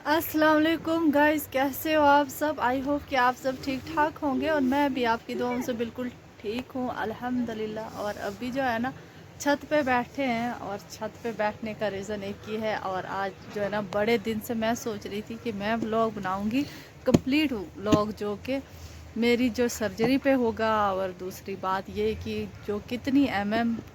अस्सलाम वालेकुम गाइस, कैसे हो आप सब। आई होप कि आप सब ठीक ठाक होंगे और मैं भी आपकी दुआओं से बिल्कुल ठीक हूँ अल्हम्दुलिल्लाह। और अभी जो है ना छत पे बैठे हैं और छत पे बैठने का रीज़न एक ही है। और आज जो है ना बड़े दिन से मैं सोच रही थी कि मैं व्लॉग बनाऊँगी, कंप्लीट व्लॉग जो कि मेरी जो सर्जरी पे होगा। और दूसरी बात ये कि जो कितनी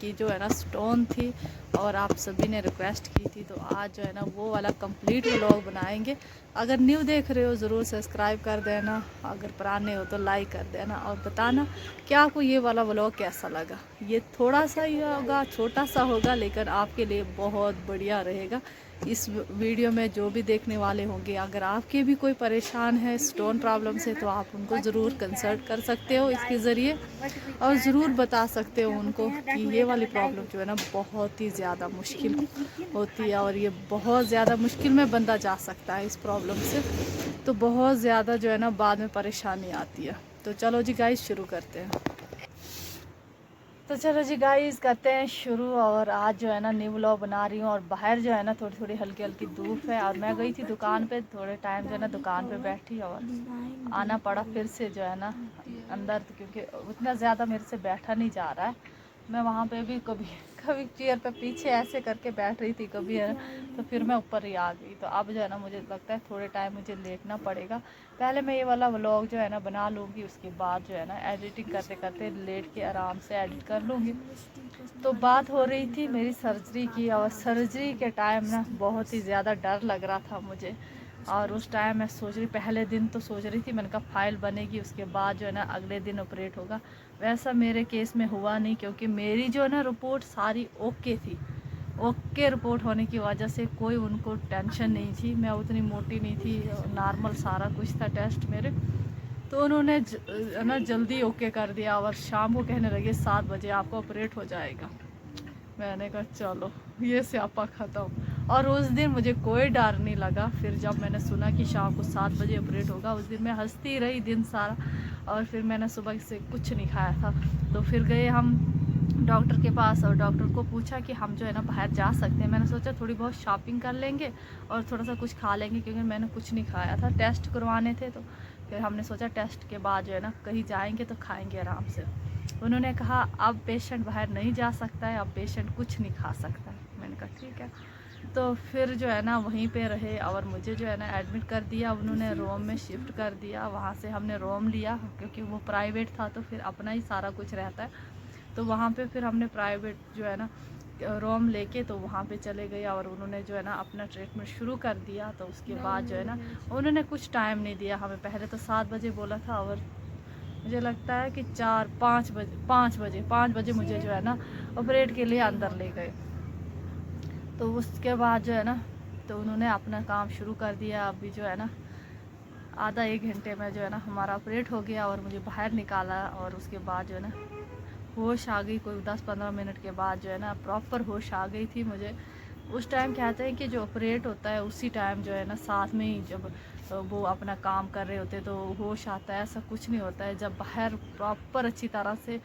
की जो है ना स्टोन थी और आप सभी ने रिक्वेस्ट की थी, तो आज जो है ना वो वाला कंप्लीट व्लॉग बनाएंगे। अगर न्यू देख रहे हो ज़रूर सब्सक्राइब कर देना, अगर पुराने हो तो लाइक कर देना और बताना कि आपको ये वाला व्लॉग कैसा लगा। ये थोड़ा सा ही होगा, छोटा सा होगा, लेकिन आपके लिए बहुत बढ़िया रहेगा। इस वीडियो में जो भी देखने वाले होंगे, अगर आपके भी कोई परेशान है स्टोन प्रॉब्लम से, तो आप उनको ज़रूर कंसल्ट कर सकते हो इसके ज़रिए और ज़रूर बता सकते हो उनको कि ये वाली प्रॉब्लम जो है ना बहुत ही ज़्यादा मुश्किल होती है और ये बहुत ज़्यादा मुश्किल में बंदा जा सकता है इस प्रॉब्लम से। तो बहुत ज़्यादा जो है ना बाद में परेशानी आती है। तो चलो जी गाइस शुरू करते हैं। तो चलो जी गाइस करते हैं शुरू। और आज जो है ना न्यू व्लॉग बना रही हूँ और बाहर जो है ना थोड़ी थोड़ी हल्की हल्की धूप है। और मैं गई थी दुकान पे, थोड़े टाइम जो है ना दुकान पे बैठी और आना पड़ा फिर से जो है ना अंदर, तो क्योंकि उतना ज़्यादा मेरे से बैठा नहीं जा रहा है। मैं वहाँ पे भी कभी कभी चेयर पे पीछे ऐसे करके बैठ रही थी कभी है, तो फिर मैं ऊपर ही आ गई। तो अब जो है ना मुझे लगता है थोड़े टाइम मुझे लेटना पड़ेगा। पहले मैं ये वाला व्लॉग जो है ना बना लूँगी, उसके बाद जो है ना एडिटिंग करते करते लेट के आराम से एडिट कर लूँगी। तो बात हो रही थी मेरी सर्जरी की, और सर्जरी के टाइम ना बहुत ही ज़्यादा डर लग रहा था मुझे। और उस टाइम मैं सोच रही, पहले दिन तो सोच रही थी मैंने कहा फाइल बनेगी, उसके बाद जो है ना अगले दिन ऑपरेट होगा। वैसा मेरे केस में हुआ नहीं, क्योंकि मेरी जो है ना रिपोर्ट सारी ओके थी। ओके रिपोर्ट होने की वजह से कोई उनको टेंशन नहीं थी। मैं उतनी मोटी नहीं थी, नॉर्मल सारा कुछ था टेस्ट मेरे। तो उन्होंने ना जल्दी ओके कर दिया और शाम को कहने लगे 7 बजे आपको ऑपरेट हो जाएगा। मैंने कहा चलो ये स्यापा ख़त्म। और उस दिन मुझे कोई डर नहीं लगा। फिर जब मैंने सुना कि शाम को 7 बजे ऑपरेट होगा, उस दिन मैं हंसती रही दिन सारा। और फिर मैंने सुबह से कुछ नहीं खाया था। तो फिर गए हम डॉक्टर के पास और डॉक्टर को पूछा कि हम जो है ना बाहर जा सकते हैं। मैंने सोचा थोड़ी बहुत शॉपिंग कर लेंगे और थोड़ा सा कुछ खा लेंगे, क्योंकि मैंने कुछ नहीं खाया था, टेस्ट करवाने थे। तो फिर हमने सोचा टेस्ट के बाद जो है ना कहीं जाएंगे तो खाएंगे आराम से। उन्होंने कहा अब पेशेंट बाहर नहीं जा सकता है, अब पेशेंट कुछ नहीं खा सकता है। मैंने कहा ठीक है। तो फिर जो है ना वहीं पे रहे और मुझे जो है ना एडमिट कर दिया उन्होंने, रोम में शिफ्ट कर दिया। वहाँ से हमने रोम लिया, क्योंकि वो प्राइवेट था तो फिर अपना ही सारा कुछ रहता है। तो वहाँ पे फिर हमने प्राइवेट जो है ना रोम लेके तो वहाँ पे चले गए और उन्होंने जो है ना अपना ट्रीटमेंट शुरू कर दिया। तो उसके बाद जो है ना उन्होंने कुछ टाइम नहीं दिया हमें। पहले तो 7 बजे बोला था और मुझे लगता है कि 5 बजे मुझे जो है ना ऑपरेट के लिए अंदर ले गए। तो उसके बाद जो है ना तो उन्होंने अपना काम शुरू कर दिया। अभी जो है ना आधा 1 घंटे में जो है ना हमारा ऑपरेट हो गया और मुझे बाहर निकाला। और उसके बाद जो है ना होश आ गई, कोई 10-15 मिनट के बाद जो है ना प्रॉपर होश आ गई थी मुझे। उस टाइम कहते हैं कि जो ऑपरेट होता है उसी टाइम जो है ना साथ में ही जब वो अपना काम कर रहे होते तो होश आता है, ऐसा कुछ नहीं होता है। जब बाहर प्रॉपर अच्छी तरह से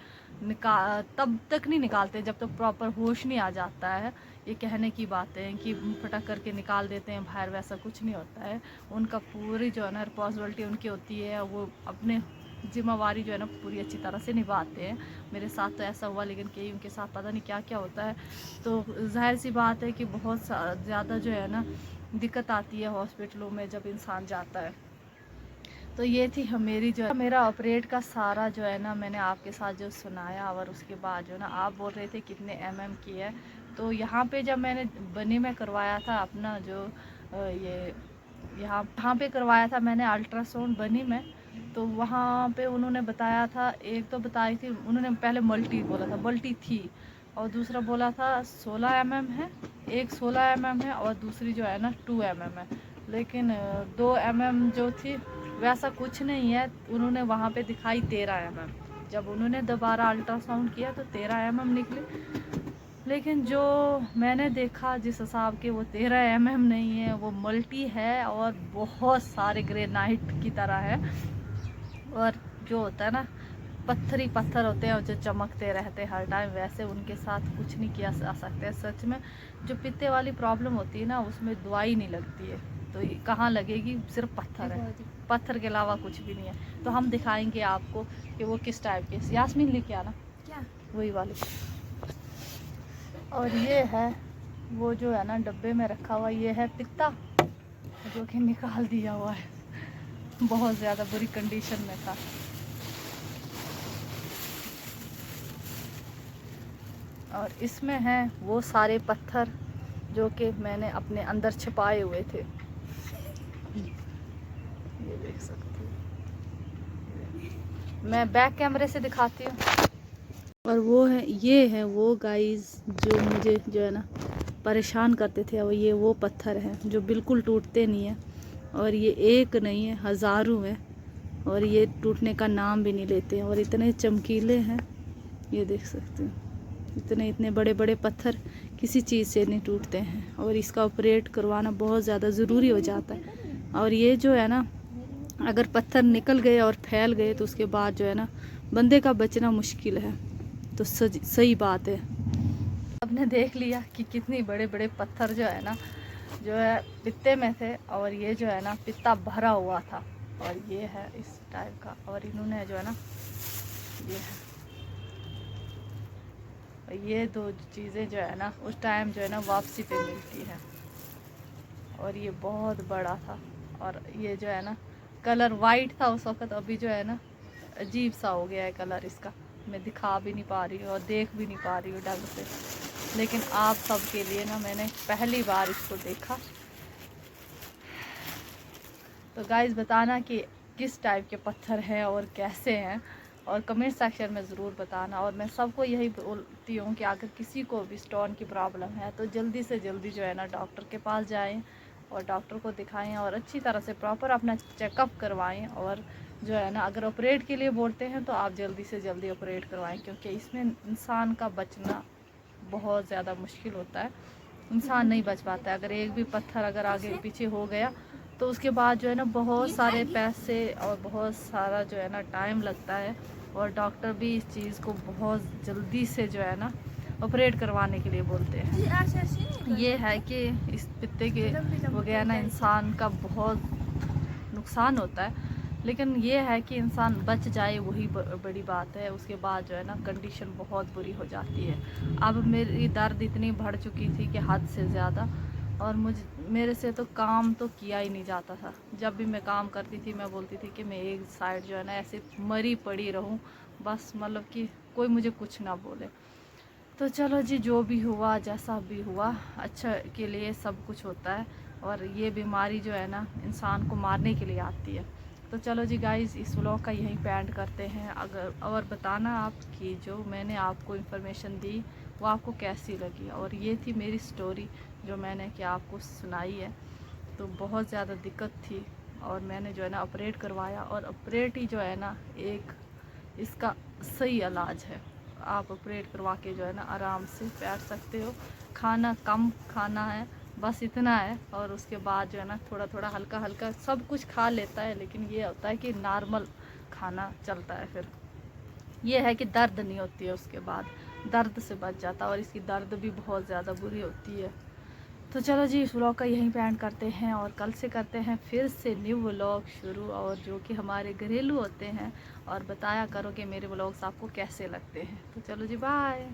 तब तक नहीं निकालते जब तक प्रॉपर होश नहीं आ जाता है। ये कहने की बातें हैं कि फटक करके निकाल देते हैं बाहर, वैसा कुछ नहीं होता है। उनका पूरी जो है ना रिस्पॉन्सिबिलिटी उनकी होती है, वो अपने जिम्मेवारी जो है ना पूरी अच्छी तरह से निभाते हैं। मेरे साथ तो ऐसा हुआ, लेकिन कई उनके साथ पता नहीं क्या क्या होता है। तो जाहिर सी बात है कि बहुत ज़्यादा जो है ना दिक्कत आती है हॉस्पिटलों में जब इंसान जाता है। तो ये थी मेरी जो है मेरा ऑपरेट का सारा जो है ना मैंने आपके साथ जो सुनाया। और उसके बाद जो है ना आप बोल रहे थे कितने की है। तो यहाँ पे जब मैंने बनी में करवाया था अपना जो ये यहाँ पे करवाया था मैंने अल्ट्रासाउंड बनी में। तो वहाँ पे उन्होंने बताया था, एक तो बताई थी उन्होंने पहले मल्टी बोला था, मल्टी थी। और दूसरा बोला था 16 है, एक 16 है और दूसरी जो है ना 2 है। लेकिन 2 जो थी वैसा कुछ नहीं है। उन्होंने वहाँ पे दिखाई 13 जब उन्होंने दोबारा अल्ट्रासाउंड किया तो 13 निकली। लेकिन जो मैंने देखा जिस हिसाब के वो 13 नहीं है, वो मल्टी है और बहुत सारे ग्रेनाइट की तरह है। और जो होता है ना पत्थरी पत्थर होते हैं जो चमकते रहते हैं हर टाइम, वैसे उनके साथ कुछ नहीं किया जा सकता है। सच में जो पित्ते वाली प्रॉब्लम होती है ना उसमें दवाई नहीं लगती है। तो ये कहाँ लगेगी, सिर्फ पत्थर है, पत्थर के अलावा कुछ भी नहीं है। तो हम दिखाएंगे आपको कि वो किस टाइप के। यास्मीन लेके आना क्या, वही वाले। और ये है वो जो है ना डब्बे में रखा हुआ, ये है पित्ता जो कि निकाल दिया हुआ है, बहुत ज़्यादा बुरी कंडीशन में था। और इसमें हैं वो सारे पत्थर जो कि मैंने अपने अंदर छिपाए हुए थे, ये देख सकते हो। मैं बैक कैमरे से दिखाती हूँ। और वो है, ये है वो गाइस जो मुझे जो है ना परेशान करते थे। और ये वो पत्थर हैं जो बिल्कुल टूटते नहीं हैं, और ये एक नहीं है, हज़ारों हैं, और ये टूटने का नाम भी नहीं लेते हैं, और इतने चमकीले हैं, ये देख सकते हो। इतने बड़े बड़े पत्थर किसी चीज़ से नहीं टूटते हैं, और इसका ऑपरेट करवाना बहुत ज़्यादा ज़रूरी हो जाता है। और ये जो है ना अगर पत्थर निकल गए और फैल गए तो उसके बाद जो है ना बंदे का बचना मुश्किल है। तो सही बात है। आपने देख लिया कि कितनी बड़े बड़े पत्थर जो है ना जो है पित्ते में थे, और ये जो है ना पित्ता भरा हुआ था, और ये है इस टाइप का। और इन्होंने जो है ना ये है, ये दो चीज़ें जो है ना उस टाइम जो है ना वापसी पे मिलती है। और ये बहुत बड़ा था, और ये जो है ना कलर वाइट था उस वक़्त, अभी जो है ना अजीब सा हो गया है कलर इसका। मैं दिखा भी नहीं पा रही हूँ और देख भी नहीं पा रही हूँ ढंग से, लेकिन आप सब के लिए ना मैंने पहली बार इसको देखा। तो गाइस बताना कि किस टाइप के पत्थर हैं और कैसे हैं, और कमेंट सेक्शन में ज़रूर बताना। और मैं सबको यही बोलती हूँ कि अगर किसी को भी स्टोन की प्रॉब्लम है तो जल्दी से जल्दी जो है ना डॉक्टर के पास जाएं और डॉक्टर को दिखाएं, और अच्छी तरह से प्रॉपर अपना चेकअप करवाएं। और जो है ना अगर ऑपरेट के लिए बोलते हैं तो आप जल्दी से जल्दी ऑपरेट करवाएं, क्योंकि इसमें इंसान का बचना बहुत ज़्यादा मुश्किल होता है, इंसान नहीं बच पाता है। अगर एक भी पत्थर अगर आगे पीछे हो गया तो उसके बाद जो है ना बहुत सारे पैसे और बहुत सारा जो है ना टाइम लगता है, और डॉक्टर भी इस चीज़ को बहुत जल्दी से जो है ना ऑपरेट करवाने के लिए बोलते हैं। ये है कि इस पित्ते के हो गया ना इंसान का बहुत नुकसान होता है, लेकिन ये है कि इंसान बच जाए वही बड़ी बात है। उसके बाद जो है ना कंडीशन बहुत बुरी हो जाती है। अब मेरी दर्द इतनी बढ़ चुकी थी कि हद से ज़्यादा, और मेरे से तो काम तो किया ही नहीं जाता था। जब भी मैं काम करती थी मैं बोलती थी कि मैं एक साइड जो है ना ऐसे मरी पड़ी रहूं, बस मतलब कि कोई मुझे कुछ ना बोले। तो चलो जी, जो भी हुआ जैसा भी हुआ अच्छा के लिए सब कुछ होता है, और ये बीमारी जो है ना इंसान को मारने के लिए आती है। तो चलो जी गाइस, इस व्लॉग का यहीं पे एंड करते हैं। अगर और बताना आप कि जो मैंने आपको इन्फॉर्मेशन दी वो आपको कैसी लगी। और ये थी मेरी स्टोरी जो मैंने कि आपको सुनाई है। तो बहुत ज़्यादा दिक्कत थी, और मैंने जो है ना ऑपरेट करवाया, और ऑपरेट ही जो है ना एक इसका सही इलाज है। आप ऑपरेट करवा के जो है ना आराम से बैठ सकते हो। खाना कम खाना है, बस इतना है। और उसके बाद जो है ना थोड़ा थोड़ा हल्का हल्का सब कुछ खा लेता है, लेकिन ये होता है कि नॉर्मल खाना चलता है। फिर ये है कि दर्द नहीं होती है, उसके बाद दर्द से बच जाता है, और इसकी दर्द भी बहुत ज़्यादा बुरी होती है। तो चलो जी, इस व्लॉग का यहीं पे एंड करते हैं, और कल से करते हैं फिर से न्यू व्लॉग शुरू, और जो कि हमारे घरेलू होते हैं। और बताया करो कि मेरे व्लॉग्स आपको कैसे लगते हैं। तो चलो जी, बाय।